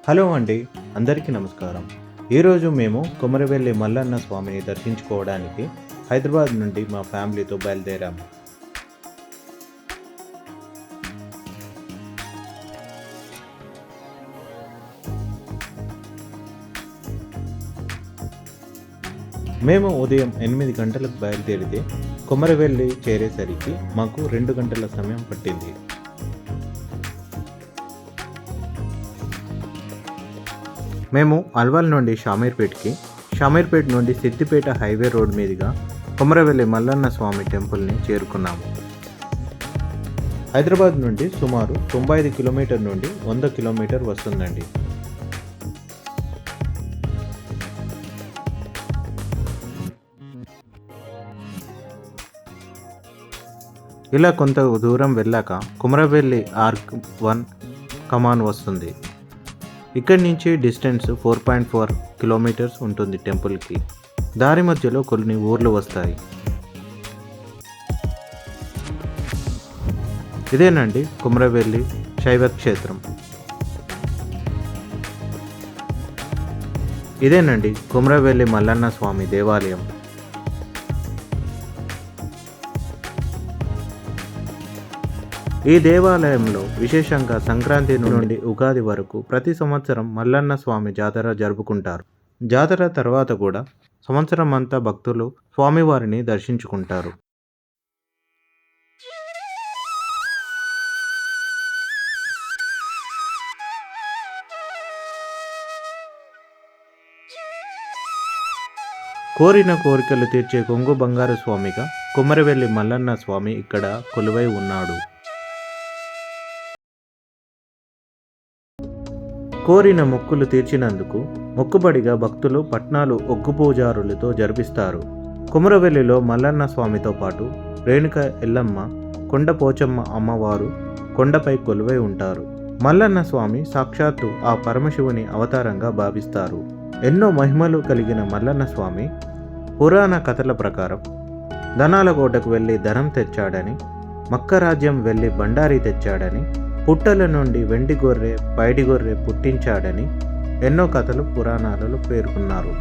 Hello అండి, అందరికీ నమస్కారం. ఈరోజు మేము కొమరవెల్లి మల్లన్న స్వామిని దర్శించుకోవడానికి హైదరాబాద్ నుండి మా ఫ్యామిలీతో బయలుదేరాము. మేము ఉదయం 8 గంటలకు బయలుదేరితే కొమరవెల్లి చేరేసరికి మాకు 2 గంటల సమయం పట్టింది. మేము అల్వాల్ నుండి షామీర్పేట్ నుండి సిద్దిపేట హైవే రోడ్ మీదుగా కొమరవెల్లి మల్లన్న స్వామి టెంపుల్ని చేరుకున్నాము. హైదరాబాద్ నుండి సుమారు 95 కిలోమీటర్ నుండి 100 కిలోమీటర్ వస్తుందండి. ఇలా కొంత దూరం వెళ్ళాక కొమరవెల్లి ఆర్క్ 1 కమాన్ వస్తుంది. ఇక్కడి నుంచి డిస్టెన్స్ 4.4 కిలోమీటర్స్ ఉంటుంది టెంపుల్కి. దారి మధ్యలో కొన్ని ఊర్లు వస్తాయి. ఇదేనండి కొమరవెల్లి శైవ క్షేత్రం. ఇదేనండి కొమరవెల్లి మల్లన్న స్వామి దేవాలయం. ఈ దేవాలయంలో విశేషంగా సంక్రాంతి నుండి ఉగాది వరకు ప్రతి సంవత్సరం మల్లన్న స్వామి జాతర జరుపుకుంటారు. జాతర తర్వాత కూడా సంవత్సరం అంతా భక్తులు స్వామివారిని దర్శించుకుంటారు. కోరిన కోరికలు తీర్చే కొంగు బంగారు స్వామిగా కొమరవెల్లి మల్లన్న స్వామి ఇక్కడ కొలువై ఉన్నాడు. కోరిన మొక్కులు తీర్చినందుకు మొక్కుబడిగా భక్తులు పట్నాలు ఒగ్గు పూజారులతో జరిపిస్తారు. కొమరవెల్లిలో మల్లన్న స్వామితో పాటు రేణుక ఎల్లమ్మ, కొండ పోచమ్మ అమ్మవారు కొండపై కొలువై ఉంటారు. మల్లన్న స్వామి సాక్షాత్తు ఆ పరమశివుని అవతారంగా భావిస్తారు. ఎన్నో మహిమలు కలిగిన మల్లన్న స్వామి పురాణ కథల ప్రకారం ధనాలకోటకు వెళ్ళి ధనం తెచ్చాడని, మక్క రాజ్యం వెళ్ళి బండారి తెచ్చాడని, పుట్టల నుండి వెండి గొర్రె పైడి గొర్రె పుట్టించాడని ఎన్నో కథలు పురాణాలలో పేర్కొన్నారు.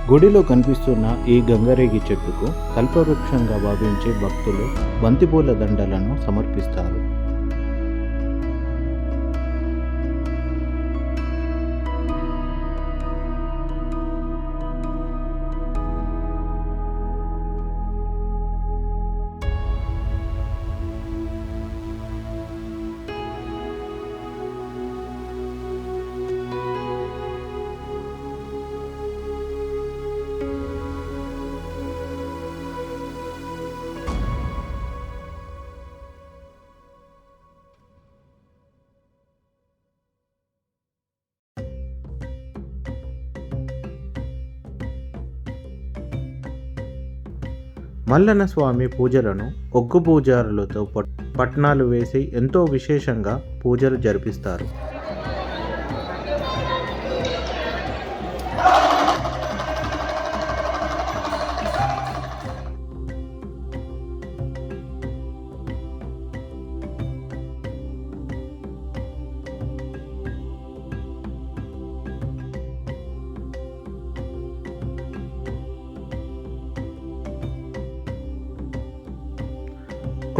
గుడిలో కనిపిస్తున్న ఈ గంగరేగి చెట్టుకు కల్పవృక్షంగా భావించే భక్తులు బంతిపూల దండలను సమర్పిస్తారు. మల్లన్న స్వామి పూజలను ఒగ్గు పూజారులతో పట్నాలు వేసి ఎంతో విశేషంగా పూజలు జరిపిస్తారు.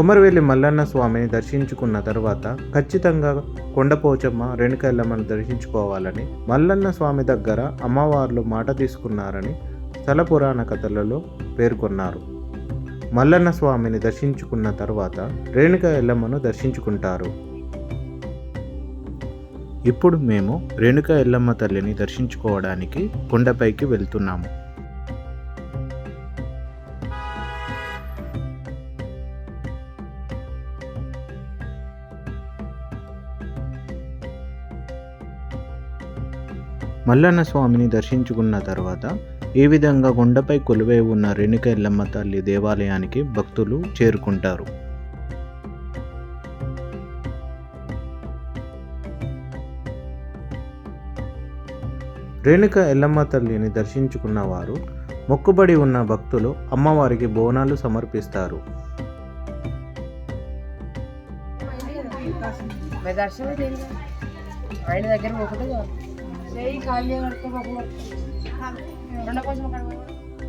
కొమరవెల్లి మల్లన్న స్వామిని దర్శించుకున్న తర్వాత ఖచ్చితంగా కొండపోచమ్మ, రేణుక ఎల్లమ్మను దర్శించుకోవాలని మల్లన్న స్వామి దగ్గర అమ్మవార్లు మాట తీసుకున్నారని స్థల పురాణ కథలలో పేర్కొన్నారు. మల్లన్న స్వామిని దర్శించుకున్న తర్వాత రేణుక ఎల్లమ్మను దర్శించుకుంటారు. ఇప్పుడు మేము రేణుక ఎల్లమ్మ తల్లిని దర్శించుకోవడానికి కొండపైకి వెళ్తున్నాము. మల్లన్న స్వామిని దర్శించుకున్న తర్వాత ఈ విధంగా కొండపై కొలువై ఉన్న రేణుక ఎల్లమ్మ తల్లి దేవాలయానికి భక్తులు చేరుకుంటారు. రేణుక ఎల్లమ్మ తల్లిని దర్శించుకున్న వారు మొక్కుబడి ఉన్న భక్తులు అమ్మవారికి బోనాలు సమర్పిస్తారు. मैं दर्शन देंगे। ఆయన దగ్గర పోతే ఖాళీ రెండో కోసం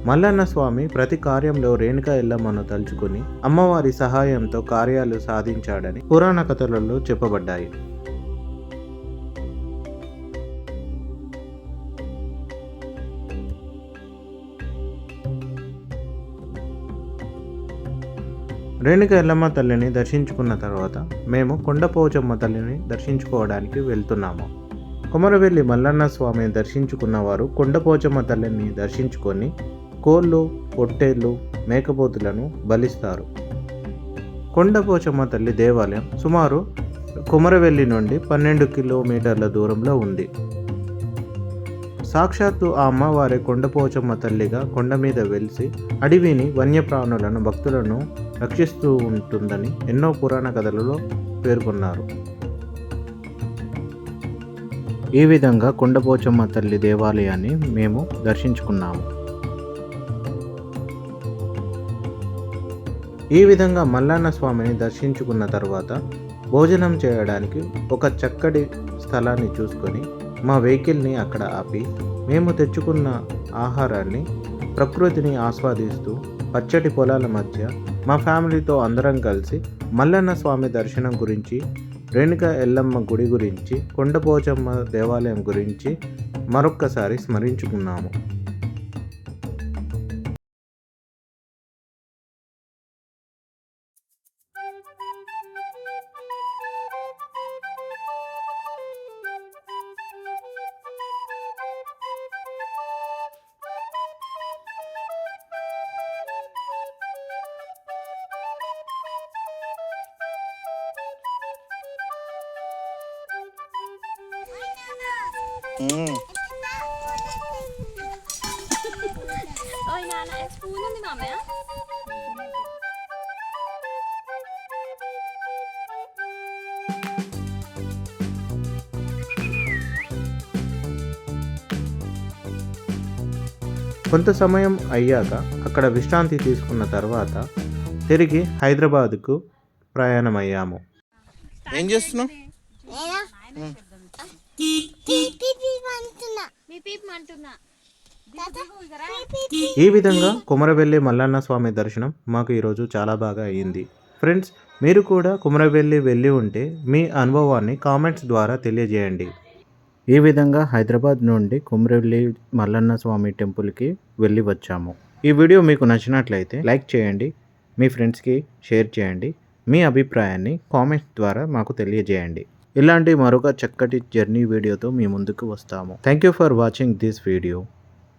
మల్లన్న స్వామి ప్రతి కార్యంలో రేణుకా ఎల్లమ్మను తలుచుకుని అమ్మవారి సహాయంతో కార్యాలు సాధించాడని పురాణ కథలలో చెప్పబడ్డాయి. రేణుకా ఎల్లమ్మ తల్లిని దర్శించుకున్న తర్వాత మేము కొండపోచమ్మ తల్లిని దర్శించుకోవడానికి వెళ్తున్నాము. కొమరవెల్లి మల్లన్న స్వామిని దర్శించుకున్న వారు కొండపోచమ్మ తల్లిని దర్శించుకొని కోళ్ళు, పొట్టేళ్ళు, మేకపోతులను బలిస్తారు. కొండపోచమ్మ తల్లి దేవాలయం సుమారు కొమరవెల్లి నుండి 12 కిలోమీటర్ల దూరంలో ఉంది. సాక్షాత్తు ఆ అమ్మవారి కొండపోచమ్మ తల్లిగా కొండ మీద వెలిసి అడవిని, వన్యప్రాణులను, భక్తులను రక్షిస్తూ ఉంటుందని ఎన్నో పురాణ కథలలో పేర్కొన్నారు. ఈ విధంగా కొండపోచమ్మ తల్లి దేవాలయాన్ని మేము దర్శించుకున్నాము. ఈ విధంగా మల్లన్న స్వామిని దర్శించుకున్న తర్వాత భోజనం చేయడానికి ఒక చక్కటి స్థలాన్ని చూసుకొని మా వెహికల్ని అక్కడ ఆపి మేము తెచ్చుకున్న ఆహారాన్ని, ప్రకృతిని ఆస్వాదిస్తూ పచ్చటి పొలాల మధ్య మా ఫ్యామిలీతో అందరం కలిసి మల్లన్న స్వామి దర్శనం గురించి, రేణుకా ఎల్లమ్మ గుడి గురించి, కొండపోచమ్మ దేవాలయం గురించి మరొక్కసారి స్మరించుకున్నాము. Ôi Nana, es puno ni mamá. కొంత సమయం అయ్యాక అక్కడ విశ్రాంతి తీసుకున్న తర్వాత తిరిగి హైదరాబాద్కు ప్రయాణమయ్యాము. ఏం చేస్తున్నావు? ఈ విధంగా కొమరవెల్లి మల్లన్న స్వామి దర్శనం మాకు ఈరోజు చాలా బాగా అయ్యింది. ఫ్రెండ్స్, మీరు కూడా కొమరవెల్లి వెళ్ళి ఉంటే మీ అనుభవాన్ని కామెంట్స్ ద్వారా తెలియజేయండి. ఈ విధంగా హైదరాబాద్ నుండి కొమరవెల్లి మల్లన్న స్వామి టెంపుల్కి వెళ్ళి వచ్చాము. ఈ వీడియో మీకు నచ్చినట్లయితే లైక్ చేయండి, మీ ఫ్రెండ్స్కి షేర్ చేయండి, మీ అభిప్రాయాన్ని కామెంట్స్ ద్వారా మాకు తెలియజేయండి. ఇలాంటి మరొక చక్కటి జర్నీ వీడియోతో మీ ముందుకు వస్తాము. Thank you for watching this video.